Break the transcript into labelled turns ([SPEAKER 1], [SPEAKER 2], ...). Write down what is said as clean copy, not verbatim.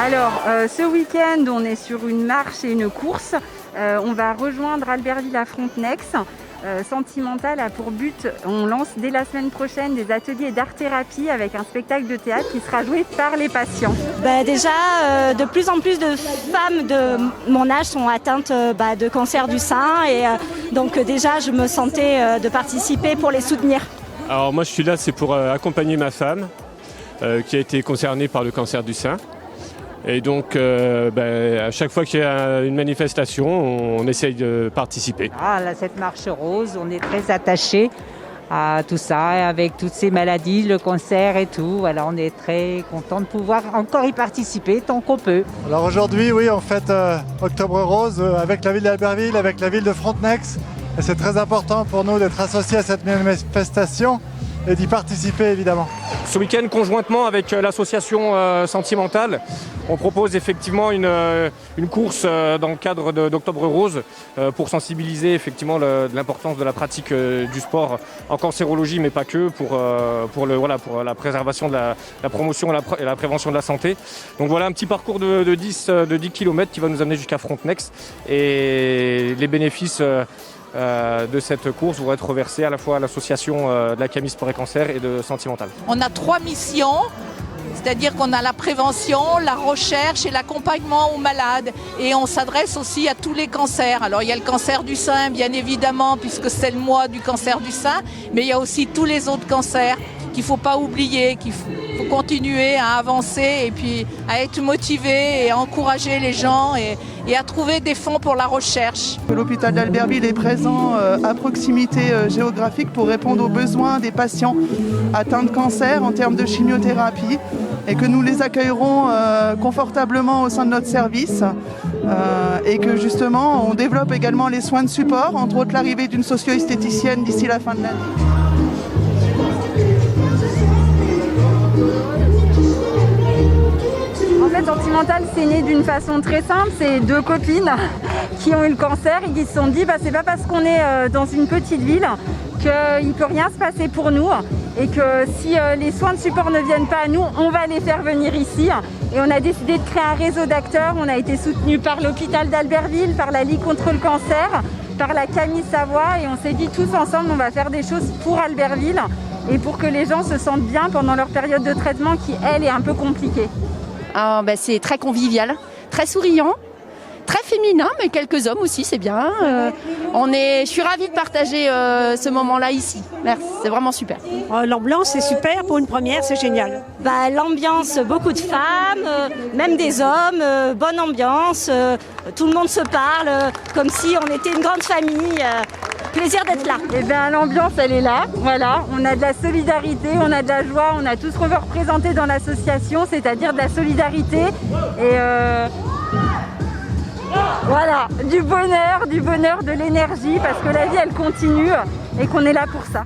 [SPEAKER 1] Alors, ce week-end, on est sur une marche et une course. On va rejoindre Albertville à Frontenex. Sentimental a pour but, on lance dès la semaine prochaine des ateliers d'art-thérapie avec un spectacle de théâtre qui sera joué par les patients.
[SPEAKER 2] Déjà, de plus en plus de femmes de mon âge sont atteintes de cancer du sein et donc déjà je me sentais de participer pour les soutenir.
[SPEAKER 3] Alors moi je suis là, c'est pour accompagner ma femme qui a été concernée par le cancer du sein. Et donc, à chaque fois qu'il y a une manifestation, on essaye de participer.
[SPEAKER 4] Cette marche rose, on est très attachés à tout ça, avec toutes ces maladies, le cancer et tout. Alors, on est très content de pouvoir encore y participer tant qu'on peut.
[SPEAKER 5] Alors aujourd'hui, oui, on fête Octobre Rose avec la ville d'Albertville, avec la ville de Frontenex. Et c'est très important pour nous d'être associés à cette manifestation et d'y participer évidemment.
[SPEAKER 6] Ce week-end, conjointement avec l'association Sentimental, on propose effectivement une course dans le cadre d'Octobre Rose pour sensibiliser effectivement l'importance de la pratique du sport en cancérologie, mais pas que, pour la préservation de la promotion et la prévention de la santé. Donc voilà un petit parcours de 10 km qui va nous amener jusqu'à Frontenex et les bénéfices de cette course vont être reversés à la fois à l'association de la Camille Sport et Cancer et de Sentimental.
[SPEAKER 7] On a 3 missions, c'est-à-dire qu'on a la prévention, la recherche et l'accompagnement aux malades. Et on s'adresse aussi à tous les cancers. Alors il y a le cancer du sein, bien évidemment, puisque c'est le mois du cancer du sein, mais il y a aussi tous les autres cancers qu'il ne faut pas oublier, qu'il faut continuer à avancer et puis à être motivé et à encourager les gens et à trouver des fonds pour la recherche.
[SPEAKER 8] L'hôpital d'Albertville est présent à proximité géographique pour répondre aux besoins des patients atteints de cancer en termes de chimiothérapie et que nous les accueillerons confortablement au sein de notre service et que justement on développe également les soins de support, entre autres l'arrivée d'une socio-esthéticienne d'ici la fin de l'année.
[SPEAKER 1] Sentimental, c'est né d'une façon très simple. C'est 2 copines qui ont eu le cancer et qui se sont dit c'est pas parce qu'on est dans une petite ville qu'il ne peut rien se passer pour nous et que si les soins de support ne viennent pas à nous, on va les faire venir ici. Et on a décidé de créer un réseau d'acteurs. On a été soutenu par l'hôpital d'Albertville, par la Ligue contre le cancer, par la Camille Savoie et on s'est dit tous ensemble on va faire des choses pour Albertville et pour que les gens se sentent bien pendant leur période de traitement qui, elle, est un peu compliquée.
[SPEAKER 2] C'est très convivial, très souriant, très féminin, mais quelques hommes aussi, c'est bien. Je suis ravie de partager ce moment-là ici. Merci, c'est vraiment super.
[SPEAKER 9] L'ambiance est super pour une première, c'est génial.
[SPEAKER 2] L'ambiance, beaucoup de femmes, même des hommes, bonne ambiance, tout le monde se parle, comme si on était une grande famille. Plaisir d'être là.
[SPEAKER 1] L'ambiance, elle est là. Voilà, on a de la solidarité, on a de la joie, on a tout ce qu'on veut représenter dans l'association, c'est-à-dire de la solidarité et voilà, du bonheur, de l'énergie, parce que la vie, elle continue et qu'on est là pour ça.